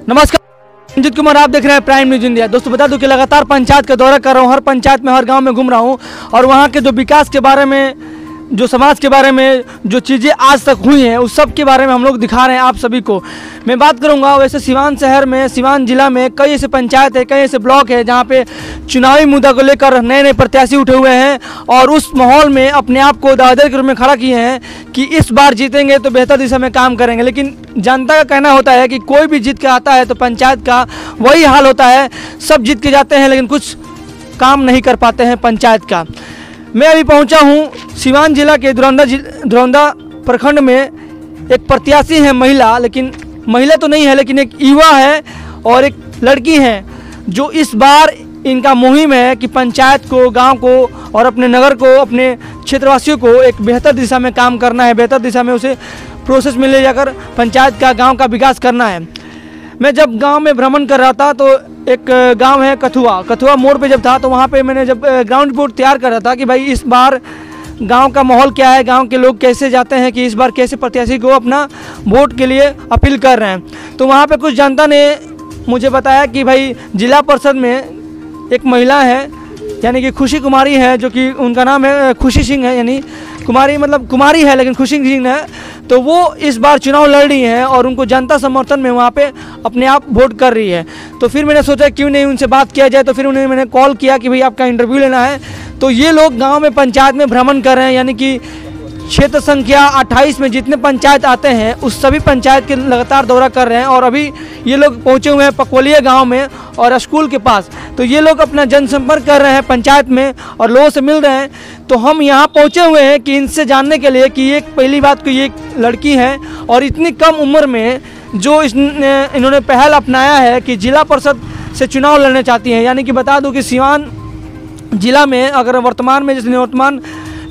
नमस्कार, रंजीत कुमार, आप देख रहे हैं प्राइम न्यूज इंडिया। दोस्तों बता दूं कि लगातार पंचायत का दौरा कर रहा हूं, हर पंचायत में हर गांव में घूम रहा हूं और वहां के जो विकास के बारे में, जो समाज के बारे में जो चीज़ें आज तक हुई हैं उस सब के बारे में हम लोग दिखा रहे हैं आप सभी को। मैं बात करूंगा वैसे सिवान शहर में, सिवान जिला में कई ऐसे पंचायत है, कई ऐसे ब्लॉक है जहां पे चुनावी मुद्दा को लेकर नए नए प्रत्याशी उठे हुए हैं और उस माहौल में अपने आप को दावेदार के रूप में खड़ा किए हैं कि इस बार जीतेंगे तो बेहतर दिशा में काम करेंगे। लेकिन जनता का कहना होता है कि कोई भी जीत के आता है तो पंचायत का वही हाल होता है, सब जीत के जाते हैं लेकिन कुछ काम नहीं कर पाते हैं पंचायत का। मैं अभी पहुंचा हूं सिवान जिला के धुरौंदा प्रखंड में। एक प्रत्याशी है महिला, लेकिन महिला तो नहीं है लेकिन एक युवा है और एक लड़की है जो इस बार इनका मुहिम है कि पंचायत को, गांव को और अपने नगर को, अपने क्षेत्रवासियों को एक बेहतर दिशा में काम करना है, बेहतर दिशा में उसे प्रोसेस में ले जाकर पंचायत का, गांव का विकास करना है। मैं जब गांव में भ्रमण कर रहा था तो एक गांव है कथुआ मोड़ पे जब था तो वहाँ पे मैंने जब ग्राउंड रिपोर्ट तैयार कर रहा था कि भाई इस बार गांव का माहौल क्या है, गांव के लोग कैसे जाते हैं, कि इस बार कैसे प्रत्याशी को अपना वोट के लिए अपील कर रहे हैं। तो वहाँ पे कुछ जनता ने मुझे बताया कि भाई जिला परिषद में एक महिला है यानी कि खुशी कुमारी है, जो कि उनका नाम है खुशी सिंह है, यानी कुमारी मतलब कुमारी है लेकिन खुशी सिंह है। तो वो इस बार चुनाव लड़ रही हैं और उनको जनता समर्थन में वहाँ पे अपने आप वोट कर रही है। तो फिर मैंने सोचा क्यों नहीं उनसे बात किया जाए, तो फिर उन्हें मैंने कॉल किया कि भाई आपका इंटरव्यू लेना है। तो ये लोग गांव में पंचायत में भ्रमण कर रहे हैं, यानी कि क्षेत्र संख्या 28 में जितने पंचायत आते हैं उस सभी पंचायत के लगातार दौरा कर रहे हैं। और अभी ये लोग पहुँचे हुए हैं पकवलिया गाँव में और स्कूल के पास। तो ये लोग अपना जनसंपर्क कर रहे हैं पंचायत में और लोगों से मिल रहे हैं। तो हम यहाँ पहुँचे हुए हैं कि इनसे जानने के लिए कि एक पहली बात को ये लड़की है और इतनी कम उम्र में जो इन्होंने पहल अपनाया है कि जिला परिषद से चुनाव लड़ना चाहती हैं। यानी कि बता दूं कि सिवान जिला में अगर वर्तमान में, जैसे वर्तमान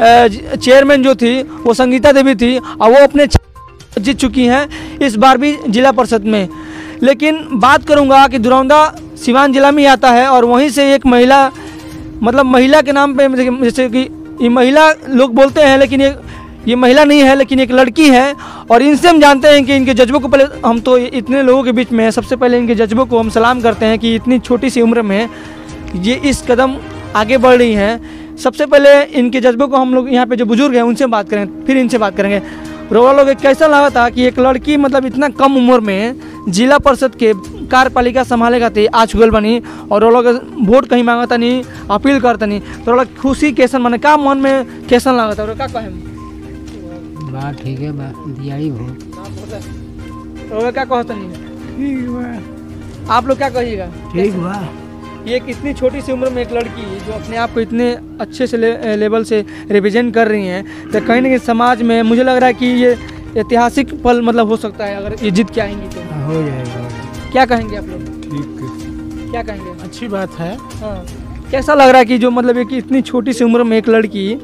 चेयरमैन जो थी वो संगीता देवी थी और वो अपने जीत चुकी हैं इस बार भी जिला परिषद में। लेकिन बात करूंगा कि धुरौंदा सिवान जिला में ही आता है और वहीं से एक महिला, मतलब महिला के नाम पे, जैसे कि ये महिला लोग बोलते हैं लेकिन ये महिला नहीं है लेकिन एक लड़की है। और इनसे हम जानते हैं कि इनके जज्बों को, पहले हम तो इतने लोगों के बीच में सबसे पहले इनके जज्बों को हम सलाम करते हैं कि इतनी छोटी सी उम्र में ये इस कदम आगे बढ़ रही हैं। सबसे पहले इनके जज्बों को हम लोग यहाँ पे जो बुजुर्ग हैं उनसे बात करेंगे, फिर इनसे बात करेंगे। रोड़ा लोग कैसा लगा था कि एक लड़की मतलब इतना कम उम्र में जिला परिषद के कार्यपालिका संभालेगा थी, आज चुगल बनी और वो लोग वोट कहीं मांगता नहीं, अपील करता नहीं। तो लोग खुशी कैसन माने का मन में कैसन लगा था, क्या कहें? बात ठीक है, बात दिया ही वोट। क्या कहता नहीं? ठीक बा। आप लोग क्या कहिएगा? ठीक बा। ये एक इतनी छोटी सी उम्र में एक लड़की जो अपने आप को इतने अच्छे से लेवल से रिप्रेजेंट कर रही हैं, तो कहीं ना कहीं समाज में मुझे लग रहा है कि ये ऐतिहासिक पल मतलब हो सकता है अगर ये जीत के आएंगी तो। हो जाएगा। क्या कहेंगे आप लोग? ठीक है। क्या कहेंगे? अच्छी बात है। हाँ, कैसा लग रहा है कि जो मतलब एक इतनी छोटी सी उम्र में एक लड़की,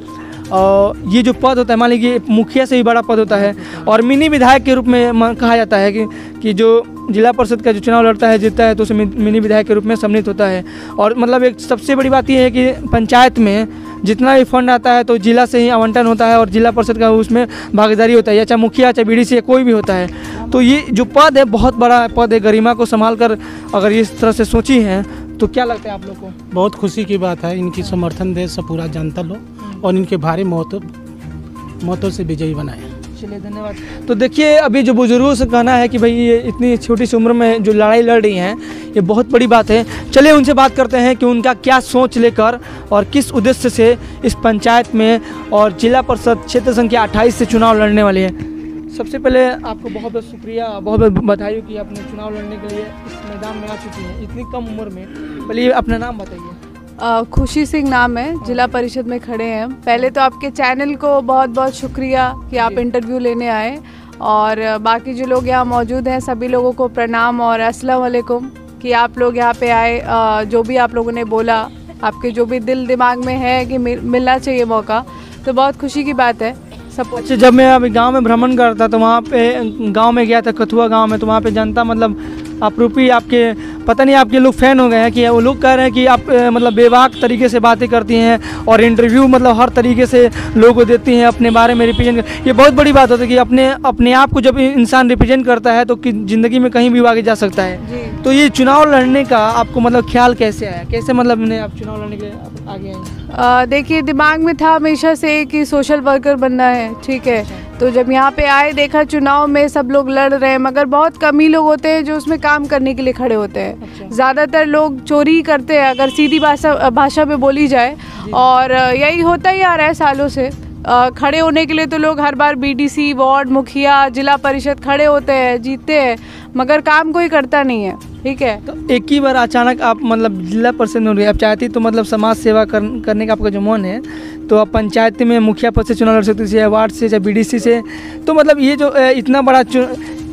और ये जो पद होता है, मान लीजिए मुखिया से भी बड़ा पद होता है और मिनी विधायक के रूप में कहा जाता है कि जो जिला परिषद का जो चुनाव लड़ता है, जीतता है तो उसे मिनी विधायक के रूप में सम्मिलित होता है। और मतलब एक सबसे बड़ी बात यह है कि पंचायत में जितना भी फंड आता है तो जिला से ही आवंटन होता है और जिला परिषद का उसमें भागीदारी होता है, या चाहे मुखिया चाहे बीडीसी कोई भी होता है। तो ये जो पद है बहुत बड़ा पद है, गरिमा को संभाल कर अगर इस तरह से सोची हैं तो क्या लगता है आप लोग को? बहुत खुशी की बात है। इनकी समर्थन दे सब पूरा जनता लोग और इनके भारी मतों से विजयी बनाए। चलिए धन्यवाद। तो देखिए अभी जो बुजुर्गों से कहना है कि भाई ये इतनी छोटी सी उम्र में जो लड़ाई लड़ रही हैं ये बहुत बड़ी बात है। चलिए उनसे बात करते हैं कि उनका क्या सोच लेकर और किस उद्देश्य से इस पंचायत में और जिला परिषद क्षेत्र संख्या 28 से चुनाव लड़ने वाले हैं। सबसे पहले आपको बहुत बहुत शुक्रिया, बहुत बहुत बधाई कि आपने चुनाव लड़ने के लिए इस मैदान में आ चुकी हैं इतनी कम उम्र में। पहले अपना नाम बताइए। खुशी सिंह नाम है, जिला परिषद में खड़े हैं। पहले तो आपके चैनल को बहुत बहुत शुक्रिया कि आप इंटरव्यू लेने आए, और बाकी जो लोग यहाँ मौजूद हैं सभी लोगों को प्रणाम और अस्सलाम वालेकुम कि आप लोग यहाँ पे आए। जो भी आप लोगों ने बोला, आपके जो भी दिल दिमाग में है कि मिलना चाहिए मौका, तो बहुत खुशी की बात है सब। अच्छा, जब मैं अभी गांव में भ्रमण करता तो वहाँ पे गांव में गया था कथुआ गांव में, तो वहाँ पे जनता मतलब अप्रूपी आपके पता नहीं आपके लोग फ़ैन हो गए हैं कि वो लोग कह रहे हैं कि आप मतलब बेबाक तरीके से बातें करती हैं और इंटरव्यू मतलब हर तरीके से लोगों को देती हैं अपने बारे में रिप्रेजेंट। ये बहुत बड़ी बात होती है कि अपने आप को जब इंसान रिप्रेजेंट करता है तो ज़िंदगी में कहीं भी आगे जा सकता है। तो ये चुनाव लड़ने का आपको मतलब ख्याल कैसे आया, कैसे मतलब आप चुनाव लड़ने के आगे आए? देखिए, दिमाग में था हमेशा से कि सोशल वर्कर बनना है, ठीक है। तो जब यहाँ पे आए, देखा चुनाव में सब लोग लड़ रहे हैं, मगर बहुत कम ही लोग होते हैं जो उसमें काम करने के लिए खड़े होते हैं। ज़्यादातर लोग चोरी ही करते हैं, अगर सीधी भाषा में बोली जाए। और यही होता ही आ रहा है सालों से। खड़े होने के लिए तो लोग हर बार बीडीसी, वार्ड मुखिया, जिला परिषद खड़े होते हैं, जीतते हैं, मगर काम कोई करता नहीं है, ठीक है। तो एक ही बार अचानक आप मतलब जिला परिषद में हो गए, आप चाहती तो मतलब समाज सेवा करने का आपका जो मन है, तो आप पंचायत में मुखिया पद से चुनाव लड़ सकती थी, चाहे वार्ड से, चाहे बीडीसी से। तो मतलब ये जो इतना बड़ा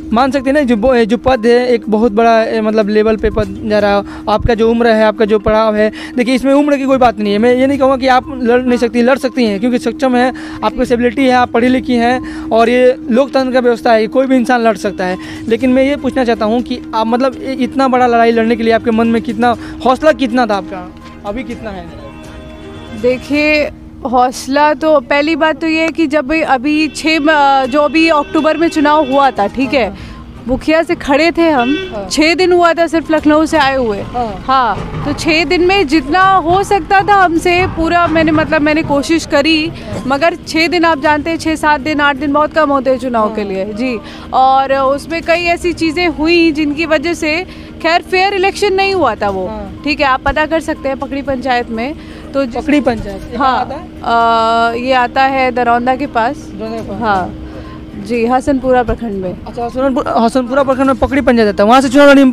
मान सकते हैं ना जो पद है, एक बहुत बड़ा मतलब लेवल पे पद जा रहा है। आपका जो उम्र है, आपका जो पड़ाव है, देखिए इसमें उम्र की कोई बात नहीं है। मैं ये नहीं कहूँगा कि आप लड़ नहीं सकती, लड़ सकती हैं, क्योंकि सक्षम है, आपकी एबिलिटी है, आप पढ़ी लिखी हैं और ये लोकतंत्र का व्यवस्था है, कोई भी इंसान लड़ सकता है। लेकिन मैं ये पूछना चाहता हूँ कि आप मतलब इतना बड़ा लड़ाई लड़ने के लिए आपके मन में कितना हौसला कितना था आपका, अभी कितना है? देखिए, हौसला तो पहली बात तो ये है कि जब अभी जो अभी अक्टूबर में चुनाव हुआ था, ठीक है, मुखिया से खड़े थे हम। 6 दिन हुआ था सिर्फ लखनऊ से आए हुए। हाँ, तो 6 दिन में जितना हो सकता था हमसे पूरा मैंने कोशिश करी, मगर 6 दिन आप जानते हैं, 6-7 दिन 8 दिन बहुत कम होते हैं चुनाव के लिए जी। और उसमें कई ऐसी चीज़ें हुई जिनकी वजह से खैर फेयर इलेक्शन नहीं हुआ था वो, ठीक है। आप पता कर सकते हैं पकड़ी पंचायत में। तो पकड़ी पंचायत, हाँ, ये आता है दरौंदा के पास। हाँ जी, हसनपुरा प्रखंड में। अच्छा, हसनपुरा प्रखंड में पकड़ी पंचायत आता है, वहाँ से चुनाव लड़ी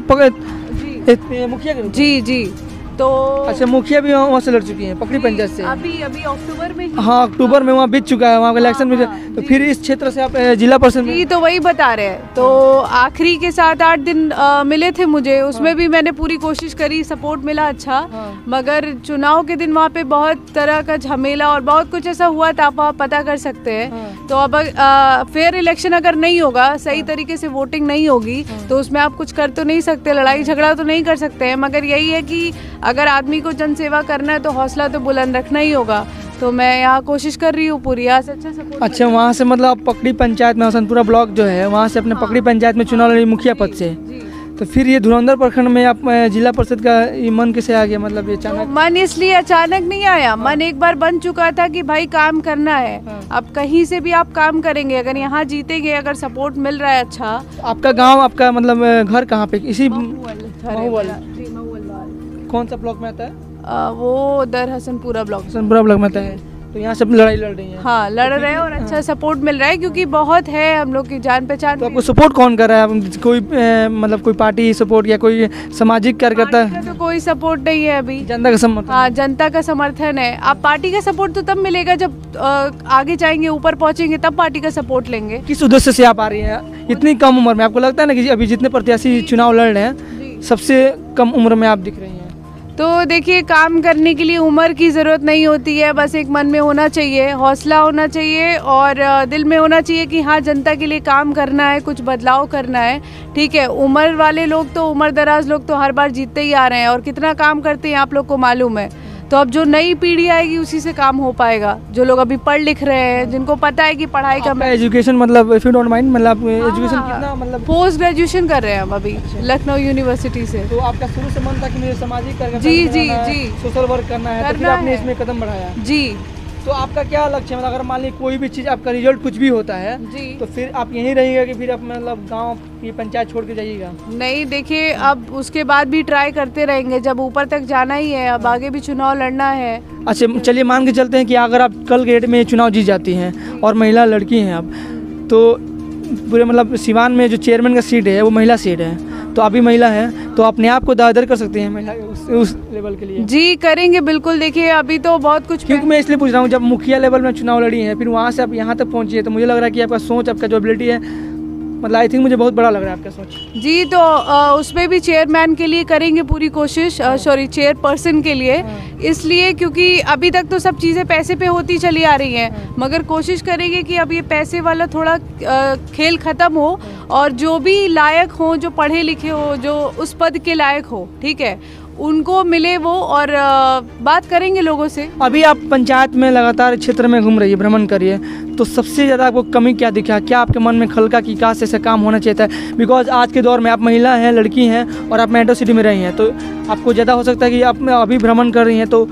मुखिया के? जी। तो अच्छा, मुखिया भी वहाँ से लड़ चुकी हैं पकड़ी पंचायत से? अभी अक्टूबर में। हाँ, अक्टूबर में वहाँ बीत चुका है, वहाँ का इलेक्शन में। तो फिर इस क्षेत्र से आप जिला परिषद जी, तो वही बता रहे हैं। तो आखिरी के 7-8 दिन मिले थे मुझे, उसमें भी मैंने पूरी कोशिश करी, सपोर्ट मिला अच्छा। मगर चुनाव के दिन वहाँ पे बहुत तरह का झमेला और बहुत कुछ ऐसा हुआ था, आप वहाँ पता कर सकते हैं। तो अब फेयर इलेक्शन अगर नहीं होगा, सही तरीके से वोटिंग नहीं होगी, तो उसमें आप कुछ कर तो नहीं सकते, लड़ाई झगड़ा तो नहीं कर सकते हैं। मगर यही है कि अगर आदमी को जनसेवा करना है तो हौसला तो बुलंद रखना ही होगा। तो मैं यहाँ कोशिश कर रही हूँ पूरी, यहाँ से अच्छा सपोर्ट। अच्छा, वहाँ से मतलब आप पकड़ी पंचायत में, हसनपुरा ब्लॉक जो है, वहाँ से अपने पकड़ी पंचायत में चुनाव लड़ी मुखिया पद से। तो फिर ये धुरंधर प्रखंड में आप जिला परिषद का ये मन कैसे आ गया? मतलब ये अचानक? तो मन इसलिए अचानक नहीं आया, मन एक बार बन चुका था कि भाई काम करना है। अब कहीं से भी आप काम करेंगे, अगर यहाँ जीतेंगे, अगर सपोर्ट मिल रहा है अच्छा। आपका गाँव, आपका मतलब घर कहाँ पे? इसी कौन सा ब्लॉक में आता है? वो दर हसनपुरा ब्लॉक में आता है। तो यहाँ सब लड़ाई लड़ रही है? हाँ, लड़ रहे हैं और अच्छा सपोर्ट मिल रहा है, क्योंकि बहुत है हम लोग की जान पहचान। तो आपको सपोर्ट कौन कर रहा है? कोई मतलब कोई पार्टी सपोर्ट या कोई सामाजिक कार्यकर्ता? तो कोई सपोर्ट नहीं है अभी, जनता का समर्थन। हाँ, जनता का समर्थन है। आप पार्टी का सपोर्ट तो तब मिलेगा जब आगे जाएंगे, ऊपर पहुंचेंगे, तब पार्टी का सपोर्ट लेंगे। किस उद्देश्य से आप आ रही हैं इतनी कम उम्र में? आपको लगता है ना कि अभी जितने प्रत्याशी चुनाव लड़ रहे हैं, सबसे कम उम्र में आप दिख रही हैं? तो देखिए, काम करने के लिए उम्र की ज़रूरत नहीं होती है, बस एक मन में होना चाहिए, हौसला होना चाहिए और दिल में होना चाहिए कि हाँ, जनता के लिए काम करना है, कुछ बदलाव करना है, ठीक है। उम्र वाले लोग तो, उम्र दराज लोग तो हर बार जीतते ही आ रहे हैं और कितना काम करते हैं आप लोग को मालूम है। तो अब जो नई पीढ़ी आएगी उसी से काम हो पाएगा, जो लोग अभी पढ़ लिख रहे हैं, जिनको पता है कि पढ़ाई का एजुकेशन मतलब इफ यू डोंट माइंड, मतलब एजुकेशन कितना, मतलब पोस्ट ग्रेजुएशन कर रहे हैं हम अभी लखनऊ यूनिवर्सिटी से। तो आपका शुरू से मन था कि मुझे सामाजिक कार्यक्रम, जी, सोशल वर्क करना है, तो फिर आपने इसमें कदम बढ़ाया? जी। तो आपका क्या लक्ष्य है? मतलब अगर मान ली कोई भी चीज़, आपका रिजल्ट कुछ भी होता है जी, तो फिर आप यहीं रहिएगा कि फिर आप मतलब गांव की पंचायत छोड़ के जाइएगा? नहीं, देखिए, अब उसके बाद भी ट्राई करते रहेंगे, जब ऊपर तक जाना ही है, अब आगे भी चुनाव लड़ना है। अच्छा, चलिए मान के चलते हैं कि अगर आप कल के डेट में चुनाव जीत जाती हैं और महिला लड़की हैं आप, तो पूरे मतलब सिवान में जो चेयरमैन का सीट है वो महिला सीट है, तो आप भी महिला हैं, तो अपने आप को दादर कर सकते हैं महिला उस लेवल के लिए? जी, करेंगे बिल्कुल। देखिए, अभी तो बहुत कुछ, क्योंकि मैं इसलिए पूछ रहा हूँ, जब मुखिया लेवल में चुनाव लड़ी है, फिर वहाँ से आप यहाँ तक पहुँची है, तो मुझे लग रहा है कि आपका सोच, आपका जो एबिलिटी है मतलब आई थिंक मुझे बहुत बड़ा लग रहा है आपका सोच। जी, तो उसमें भी चेयरमैन के लिए करेंगे पूरी कोशिश, सॉरी चेयरपर्सन के लिए, इसलिए क्योंकि अभी तक तो सब चीज़ें पैसे पे होती चली आ रही हैं, मगर कोशिश करेंगे कि अब ये पैसे वाला थोड़ा खेल ख़त्म हो और जो भी लायक हो, जो पढ़े लिखे हो, जो उस पद के लायक हो, ठीक है, उनको मिले वो, और बात करेंगे लोगों से। अभी आप पंचायत में लगातार क्षेत्र में घूम रही है, भ्रमण करिए, तो सबसे ज़्यादा आपको कमी क्या दिखा? क्या आपके मन में खलका की काश ऐसा काम होना चाहिए था? बिकॉज आज के दौर में आप महिला हैं, लड़की हैं और आप मेट्रो सिटी में रही हैं, तो आपको ज़्यादा हो सकता है कि आप अभी भ्रमण कर रही हैं तो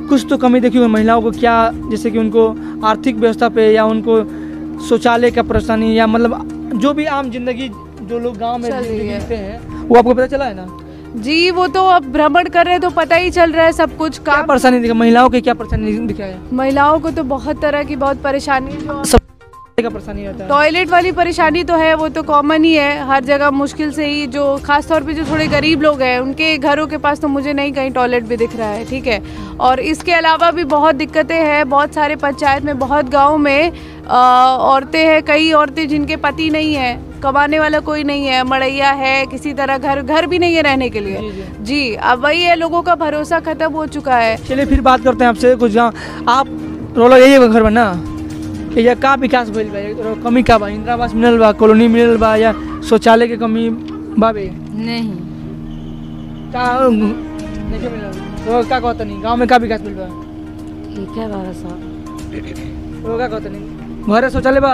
कुछ तो कमी देखी हुई महिलाओं को, क्या जैसे कि उनको आर्थिक व्यवस्था पे या उनको शौचालय का परेशानी या मतलब जो भी आम जिंदगी जो लोग गाँव में जीते हैं वो आपको पता चला है ना? जी, वो तो अब भ्रमण कर रहे हैं तो पता ही चल रहा है सब कुछ। क्या परेशानी दिखा महिलाओं की? क्या परेशानी दिखा है? महिलाओं को तो बहुत तरह की बहुत परेशानी, सब का परेशानी रहता है। टॉयलेट वाली परेशानी तो है, वो तो कॉमन ही है हर जगह, मुश्किल से ही, जो खास तौर पे जो थोड़े गरीब लोग हैं उनके घरों के पास तो मुझे नहीं कहीं टॉयलेट भी दिख रहा है, ठीक है। और इसके अलावा भी बहुत दिक्कतें हैं, बहुत सारे पंचायत में, बहुत गाँव में औरतें हैं, कई औरतें जिनके पति नहीं है, कमाने वाला कोई नहीं है, मड़ैया है, किसी तरह घर भी नहीं है रहने के लिए। जी, अब वही है, लोगों का भरोसा खत्म हो चुका है। चलिए फिर बात करते हैं आपसे कुछ। आप रोला यही घर बना या का विकास भइल बा? कमी का बा? इंदिरा आवास मिलल बा, कॉलोनी मिलल बा, या शौचालय के कमी बाबे? नहीं का नहीं मिलल? तो का कहता नहीं गांव में का विकास मिल बा? ठीक है बाबा साहब। तो का कहता नहीं घर शौचालय बा?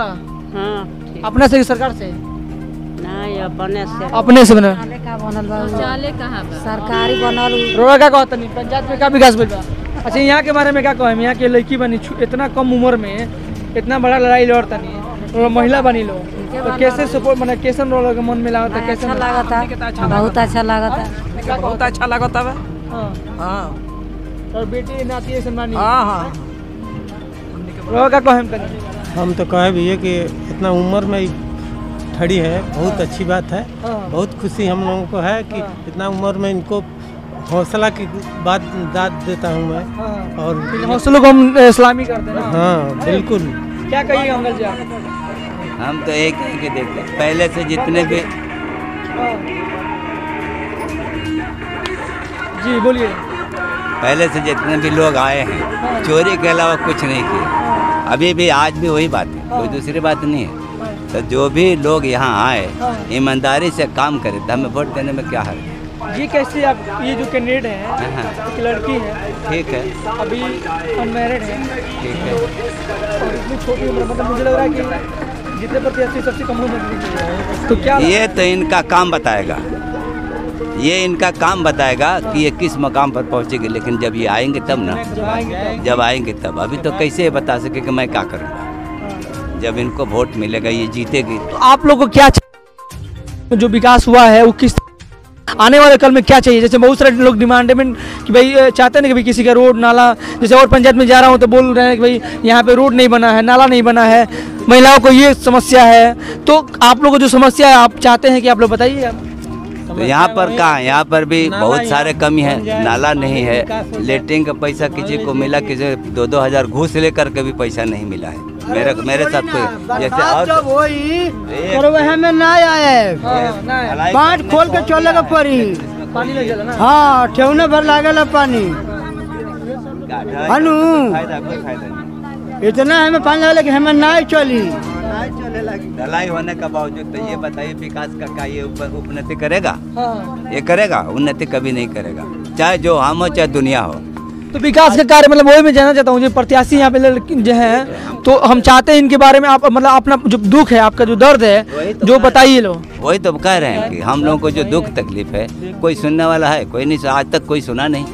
हाँ, अपने से सरकार से? नहीं अपने से बना? का बनल बा? शौचालय कहाँ बा? सरकारी बनल। रोड़ा का कहता नहीं पंचायत में का विकास भइल बा? अच्छा, यहाँ के बारे में क्या कहें? यहाँ के लड़की बनी इतना कम उम्र में इतना बड़ा लड़ाई लड़ता नहीं, महिला बनी लो तो कैसे सपोर्ट मतलब कैसे रोल के मन में लागता? कैसे अच्छा लागता? बहुत अच्छा लागता, बहुत अच्छा लागता है। हाँ, और बेटी नाती ऐसे मानी। हाँ, रोड़ा का कहें? हम तो कहे भी है कि इतना उम्र में खड़ी है, बहुत अच्छी बात है। बहुत खुशी हम लोगों को है कि इतना उम्र में इनको हौसला की बात दाद देता हूँ मैं। और हौसलों को हम इस्लामी करते हैं। हाँ बिल्कुल। क्या कहिए अंकल जी आप? हम तो एक ही के देखते पहले से जितने भी। जी बोलिए। पहले से जितने भी लोग आए हैं चोरी के अलावा कुछ नहीं किए, अभी भी आज भी वही बात है, कोई दूसरी बात नहीं है। तो जो भी लोग यहाँ आए ईमानदारी से काम करे तो हमें वोट देने में क्या है। ये कैसे आप ये जो कैंडिडेट है एक लड़की है, ठीक है, अभी अनमैरिड है, ठीक है, और इतनी छोटी उम्र, मतलब मुझे लग रहा है कि जितने प्रत्याशी सबसे कम उम्र में, तो क्या ये तो इनका काम बताएगा, ये इनका काम बताएगा कि ये किस मकाम पर पहुँचेगी। लेकिन जब ये आएंगे तब ना, जब आएंगे तब। अभी तो कैसे ये बता सके कि मैं क्या करूँगा। जब इनको वोट मिलेगा ये जीतेगी। तो आप लोग को क्या जो विकास हुआ है वो किस आने वाले कल में क्या चाहिए? जैसे बहुत सारे लोग डिमांडेमेंट कि भाई चाहते हैं कि भाई किसी का रोड नाला, जैसे और पंचायत में जा रहा हूँ तो बोल रहे हैं कि भाई यहाँ पे रोड नहीं बना है, नाला नहीं बना है, महिलाओं को ये समस्या है। तो आप लोगों को जो समस्या है आप चाहते हैं कि आप लोग बताइए। तो यहाँ पर कहाँ, यहाँ पर भी बहुत सारे कमी है। नाला नहीं है, लेटरिन का पैसा किसी को मिला, किसी 2-2 हज़ार घूस लेकर के भी पैसा नहीं मिला है। मेरे साथ कोई जैसे और में ना आए बांट खोल के चले का पड़ी। पानी लग जाला ना? हाँ, ठेवने भर लागेला पानी। हनु इतना हमें पानी लगे कि हमें ना चली। ढलाई होने का बावजूद तो ये बताइए विकास का क्या ये उन्नति करेगा? ये करेगा? उन्नति कभी नहीं करेगा, चाहे जो हम हो चाहे दुनिया हो। तो विकास के कार्य मतलब वही मैं जानना चाहता हूँ, जो प्रत्याशी यहाँ पे जो है तो हम चाहते हैं इनके बारे में आप मतलब अपना जो दुख है, आपका जो दर्द है जो बताइए लो। वही तो कह रहे हैं कि हम लोगों को जो दुख तकलीफ है कोई सुनने वाला है? कोई नहीं, आज तक कोई सुना नहीं,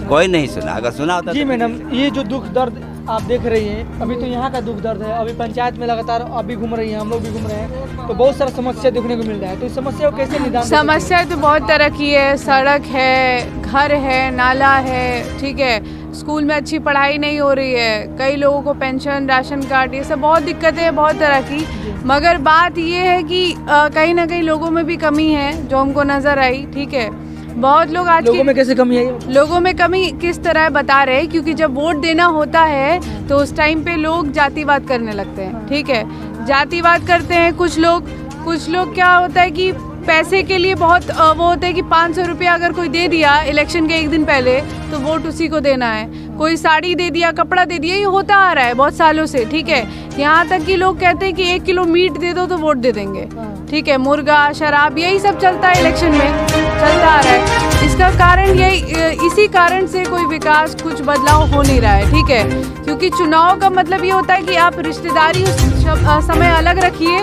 कोई नहीं सुना। अगर सुना होता जी मैडम, ये जो दुख दर्द आप देख रही हैं, अभी तो यहाँ का दुख दर्द है, अभी पंचायत में लगातार अभी घूम रही हैं, हम लोग भी घूम रहे हैं, तो बहुत सारा समस्या देखने को मिल रहा है। तो इस समस्या को कैसे निदान? समस्या तो बहुत तरह की है, सड़क है, घर है, नाला है, ठीक है, स्कूल में अच्छी पढ़ाई नहीं हो रही है, कई लोगों को पेंशन, राशन कार्ड, ये सब बहुत दिक्कतें हैं बहुत तरह की। मगर बात ये है कि कहीं ना कहीं लोगों में भी कमी है जो हमको नजर आई, ठीक है। बहुत लोग आज लोगों में कैसे कमी है? लोगों में कमी किस तरह बता रहे हैं, क्योंकि जब वोट देना होता है तो उस टाइम पे लोग जातिवाद करने लगते हैं, ठीक है, जातिवाद करते हैं कुछ लोग, कुछ लोग क्या होता है कि पैसे के लिए बहुत वो होता है कि 500 रुपया अगर कोई दे दिया इलेक्शन के एक दिन पहले तो वोट उसी को देना है। कोई साड़ी दे दिया, कपड़ा दे दिया, ये होता आ रहा है बहुत सालों से, ठीक है। यहाँ तक कि लोग कहते हैं कि 1 किलो मीट दे दो तो वोट दे देंगे, ठीक है। मुर्गा, शराब, यही सब चलता है इलेक्शन में, चलता आ रहा है। इसका कारण यही, इसी कारण से कोई विकास, कुछ बदलाव हो नहीं रहा है, ठीक है। क्योंकि चुनाव का मतलब ये होता है कि आप रिश्तेदारी उस समय अलग रखिए,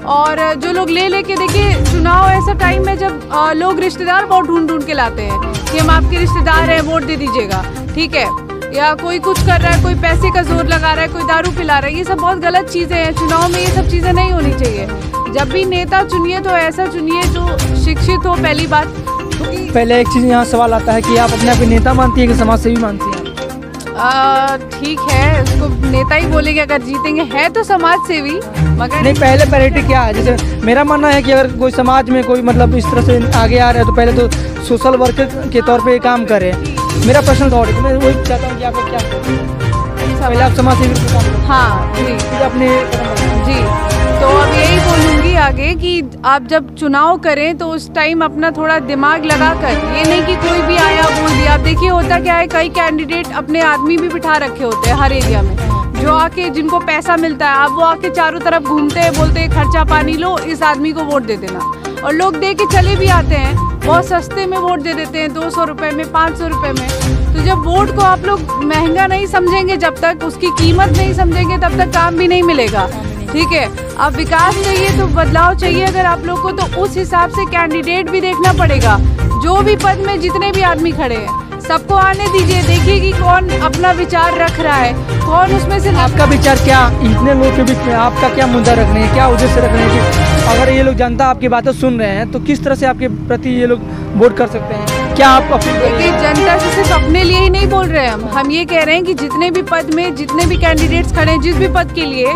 और जो लोग लेके देखिए, चुनाव ऐसा टाइम है जब लोग रिश्तेदार बहुत ढूंढ के लाते हैं कि हम आपके रिश्तेदार हैं, वोट दे दीजिएगा, ठीक है। या कोई कुछ कर रहा है, कोई पैसे का जोर लगा रहा है, कोई दारू पिला रहा है, ये सब बहुत गलत चीज़ें हैं। चुनाव में ये सब चीज़ें नहीं होनी चाहिए। जब भी नेता चुनिए तो ऐसा चुनिए जो शिक्षित हो, पहली बात। पहले एक चीज़ यहाँ सवाल आता है कि आप अपने आप को नेता मानती है कि समाज सेवी मानती हैं? ठीक है, उसको नेता ही बोलेंगे अगर जीतेंगे, है तो समाज सेवी, मगर नहीं, पहले प्रायोरिटी क्या है? जैसे मेरा मानना है कि अगर कोई समाज में कोई मतलब इस तरह से आगे आ रहा है तो पहले तो सोशल वर्कर के तौर पे काम करे। मेरा पर्सनल थॉट है, मैं वही चाहता हूँ कि आपको क्या पहले आप समाज सेवी का काम करें। हाँ जी, अपने जी। तो अब यही बोलूँगी आगे कि आप जब चुनाव करें तो उस टाइम अपना थोड़ा दिमाग लगा कर, ये नहीं कि कोई भी आया बोल दिया। आप देखिए होता क्या है, कई कैंडिडेट अपने आदमी भी बिठा रखे होते हैं हर एरिया में, जो आके जिनको पैसा मिलता है, अब वो आके चारों तरफ घूमते हैं, बोलते हैं खर्चा पानी लो, इस आदमी को वोट दे देना। और लोग दे के चले भी आते हैं, बहुत सस्ते में वोट दे देते हैं, 200 रुपये में, 500 रुपये में। तो जब वोट को आप लोग महंगा नहीं समझेंगे, जब तक उसकी कीमत नहीं समझेंगे, तब तक काम भी नहीं मिलेगा, ठीक है। अब विकास चाहिए तो बदलाव चाहिए अगर आप लोग को, तो उस हिसाब से कैंडिडेट भी देखना पड़ेगा। जो भी पद में जितने भी आदमी खड़े हैं सबको आने दीजिए, देखिए कि कौन अपना विचार रख रहा है, कौन उसमें से। आपका विचार क्या, इतने लोगों के बीच में आपका क्या मुद्दा रखने हैं, क्या उद्देश्य रखने हैं कि अगर ये लोग जनता आपकी बातें सुन रहे हैं तो किस तरह से आपके प्रति ये लोग वोट कर सकते हैं? क्या आप देखिए, जनता से सिर्फ अपने लिए ही नहीं बोल रहे हैं हम ये कह रहे हैं कि जितने भी पद में जितने भी कैंडिडेट्स खड़े हैं, जिस भी पद के लिए,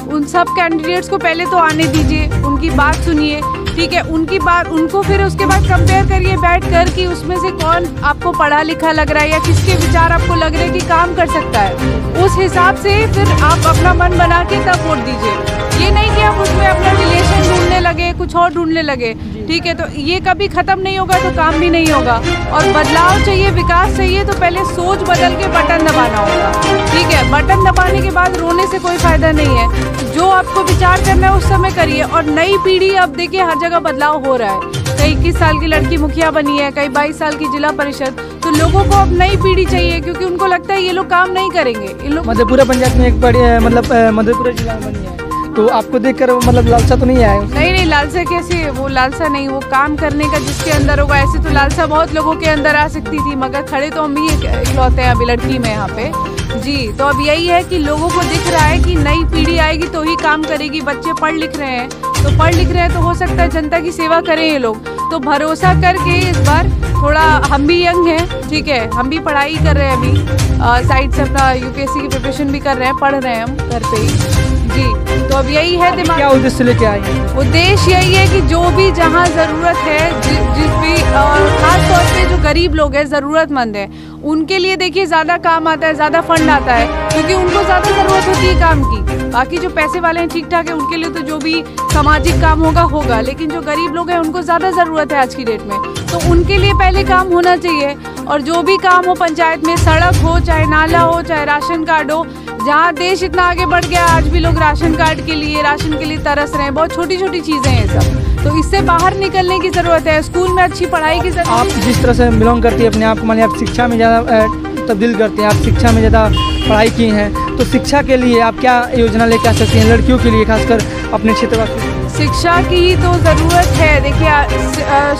उन सब कैंडिडेट्स को पहले तो आने दीजिए, उनकी बात सुनिए, ठीक है। उनकी बात उनको फिर उसके बाद कंपेयर करिए बैठ कर कि उसमें से कौन आपको पढ़ा लिखा लग रहा है या किसके विचार आपको लग रहे हैं कि काम कर सकता है। उस हिसाब से फिर आप अपना मन बना के तब वोट दीजिए। ये नहीं कि आप उसमें अपना रिलेशन ढूंढने लगे, कुछ और ढूंढने लगे, ठीक है। तो ये कभी खत्म नहीं होगा तो काम भी नहीं होगा। और बदलाव चाहिए, विकास चाहिए, तो पहले सोच बदल के बटन दबाना होगा, ठीक है। बटन दबाने के बाद रोने से कोई फायदा नहीं है। जो आपको विचार करना है उस समय करिए। और नई पीढ़ी, अब देखिए हर जगह बदलाव हो रहा है। कई 21 साल की लड़की मुखिया बनी है, कई 22 साल की जिला परिषद। तो लोगों को अब नई पीढ़ी चाहिए, क्योंकि उनको लगता है ये लोग काम नहीं करेंगे। इन लोग मधेपुरा पंचायत में एक बड़ी मतलब मधेपुरा जिला में बनी है, तो आपको देखकर मतलब लालसा तो नहीं आया? नहीं, लालसा कैसे, वो लालसा नहीं, वो काम करने का जिसके अंदर होगा। ऐसे तो लालसा बहुत लोगों के अंदर आ सकती थी, मगर खड़े तो हम भी इकलौते हैं अभी लड़की में यहाँ पे जी। तो अब यही है कि लोगों को दिख रहा है कि नई पीढ़ी आएगी तो ही काम करेगी। बच्चे पढ़ लिख रहे हैं, तो पढ़ लिख रहे हैं तो हो सकता है जनता की सेवा करें ये लोग। तो भरोसा करके इस बार थोड़ा, हम भी यंग हैं, ठीक है, हम भी पढ़ाई कर रहे हैं अभी, साइड से अपना UPSC की प्रिपरेशन भी कर रहे हैं, पढ़ रहे हैं हम घर पे ही जी। तो अब यही है दिमाग। क्या उद्देश्य लेके आए हैं? उद्देश्य यही है कि जो भी जहाँ ज़रूरत है, जिस भी खास तौर पे जो गरीब लोग हैं, ज़रूरतमंद हैं, उनके लिए देखिए ज़्यादा काम आता है, ज़्यादा फंड आता है, क्योंकि उनको ज़्यादा ज़रूरत होती है काम की। बाकी जो पैसे वाले हैं ठीक ठाक है, उनके लिए तो जो भी सामाजिक काम होगा, लेकिन जो गरीब लोग हैं उनको ज़्यादा ज़रूरत है आज की डेट में। तो उनके लिए पहले काम होना चाहिए। और जो भी काम हो पंचायत में, सड़क हो, चाहे नाला हो, चाहे राशन कार्ड हो, जहाँ देश इतना आगे बढ़ गया, आज भी लोग राशन कार्ड के लिए, राशन के लिए तरस रहे हैं। बहुत छोटी छोटी चीज़ें हैं सब, तो इससे बाहर निकलने की ज़रूरत है। स्कूल में अच्छी पढ़ाई की ज़रूरत है। आप जिस तरह से बिलोंग करती है अपने आप को, मानिए आप शिक्षा में ज़्यादा तब्दील करते हैं, आप शिक्षा में ज़्यादा पढ़ाई की हैं, तो शिक्षा के लिए आप क्या योजना लेकर आ सकती हैं लड़कियों के लिए, खासकर अपने क्षेत्रवासी? शिक्षा की ही तो ज़रूरत है। देखिए,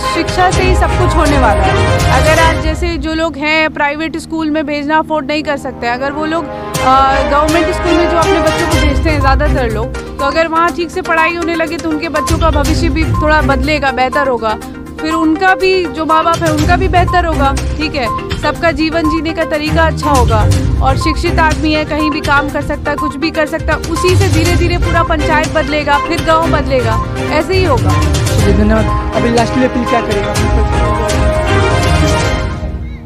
शिक्षा से ही सब कुछ होने वाला है। अगर आज जैसे जो लोग हैं प्राइवेट स्कूल में भेजना अफोर्ड नहीं कर सकते, अगर वो लोग गवर्नमेंट स्कूल में जो अपने बच्चों को भेजते हैं ज़्यादातर लोग, तो अगर वहाँ ठीक से पढ़ाई होने लगे तो उनके बच्चों का भविष्य भी थोड़ा बदलेगा, बेहतर होगा। फिर उनका भी, जो माँ बाप है उनका भी बेहतर होगा, ठीक है। सबका जीवन जीने का तरीका अच्छा होगा। और शिक्षित आदमी है, कहीं भी काम कर सकता है, कुछ भी कर सकता है, उसी से धीरे धीरे पूरा पंचायत बदलेगा, फिर गांव बदलेगा, ऐसे ही होगा। धन्यवाद। अभी लास्ट में अपील क्या करेगा?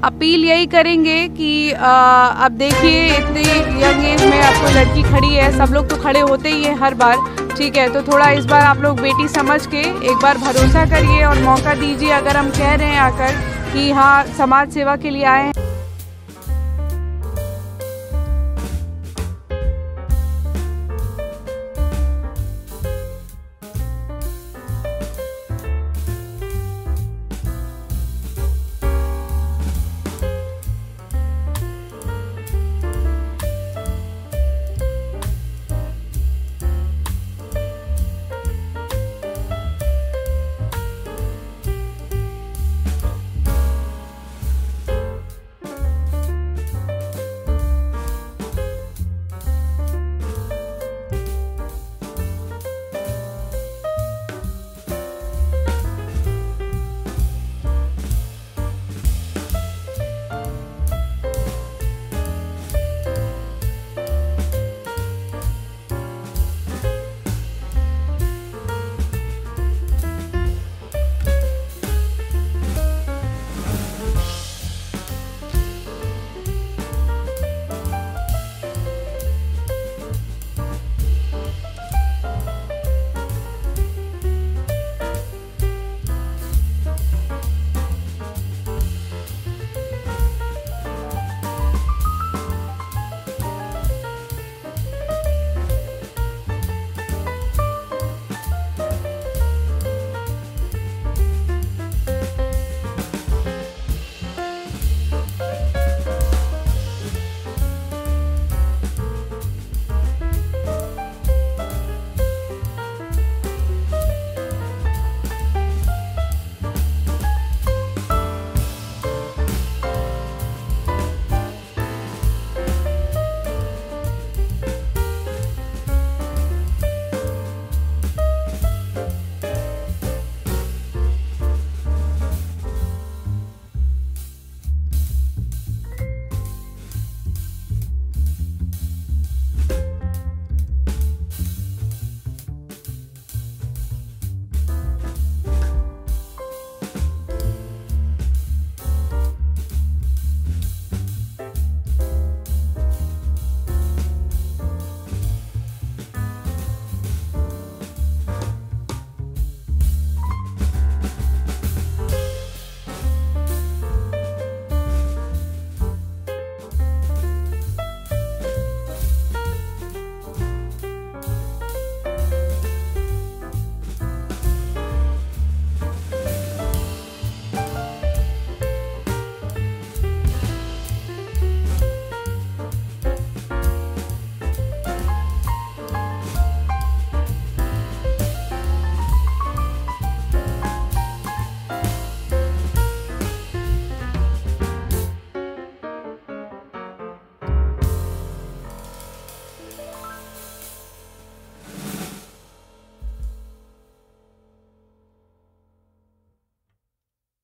अपील यही करेंगे कि अब देखिए इतने यंग एज में आपको लड़की खड़ी है, सब लोग तो खड़े होते ही हैं हर बार, ठीक है, तो थोड़ा इस बार आप लोग बेटी समझ के एक बार भरोसा करिए और मौका दीजिए। अगर हम कह रहे हैं आकर कि हाँ समाज सेवा के लिए आए हैं।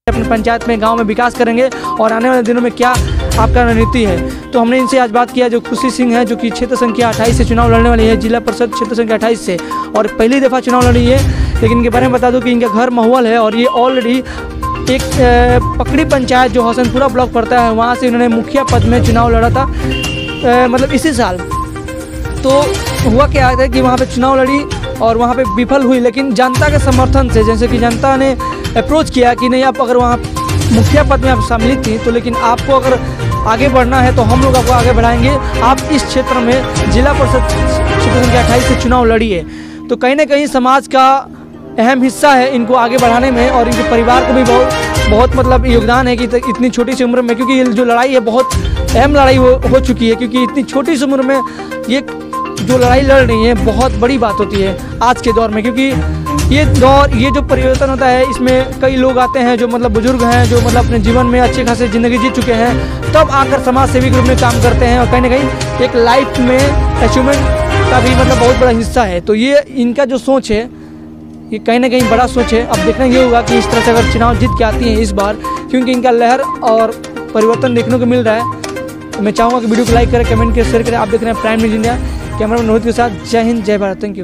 अपने पंचायत में गांव में विकास करेंगे और आने वाले दिनों में क्या आपका रणनीति है। तो हमने इनसे आज बात किया जो खुशी सिंह है, जो कि क्षेत्र संख्या 28 से चुनाव लड़ने वाली है, जिला परिषद क्षेत्र संख्या 28 से, और पहली दफ़ा चुनाव लड़ी है। लेकिन इनके बारे में बता दूं कि इनका घर महुअल है और ये ऑलरेडी एक पकड़ी पंचायत जो हसनपुरा ब्लॉक पड़ता है वहाँ से इन्होंने मुखिया पद में चुनाव लड़ा था, मतलब इसी साल। तो हुआ क्या है कि वहाँ पे चुनाव लड़ी और वहाँ पे विफल हुई, लेकिन जनता के समर्थन से, जैसे कि जनता ने अप्रोच किया कि नहीं आप अगर वहाँ मुखिया पद में आप सम्मिलित थी तो लेकिन आपको अगर आगे बढ़ना है तो हम लोग आपको आगे बढ़ाएंगे, आप इस क्षेत्र में जिला परिषद क्षेत्र संख्या 28 से चुनाव लड़िए। तो कहीं ना कहीं समाज का अहम हिस्सा है इनको आगे बढ़ाने में और इनके परिवार को भी बहुत मतलब योगदान है कि इतनी छोटी सी उम्र में, क्योंकि ये जो लड़ाई है बहुत अहम लड़ाई हो चुकी है, क्योंकि इतनी छोटी सी उम्र में ये जो लड़ाई लड़ रही है बहुत बड़ी बात होती है आज के दौर में। क्योंकि ये जो परिवर्तन होता है इसमें कई लोग आते हैं जो मतलब बुजुर्ग हैं, जो मतलब अपने जीवन में अच्छे खासे ज़िंदगी जी चुके हैं, तब आकर समाज सेवी के रूप में काम करते हैं और कहीं ना कहीं एक लाइफ में अचीवमेंट का भी मतलब बहुत बड़ा हिस्सा है। तो ये इनका जो सोच है ये कहीं ना कहीं बड़ा सोच है। अब देखना ये होगा कि इस तरह से अगर चुनाव जीत के आती हैं इस बार, क्योंकि इनका लहर और परिवर्तन देखने को मिल रहा है। मैं चाहूँगा कि वीडियो को लाइक करें, कमेंट करें, शेयर करें। आप देख रहे हैं prime news India, camera man Rohit के साथ। जय हिंद, जय भारत, थैंक यू।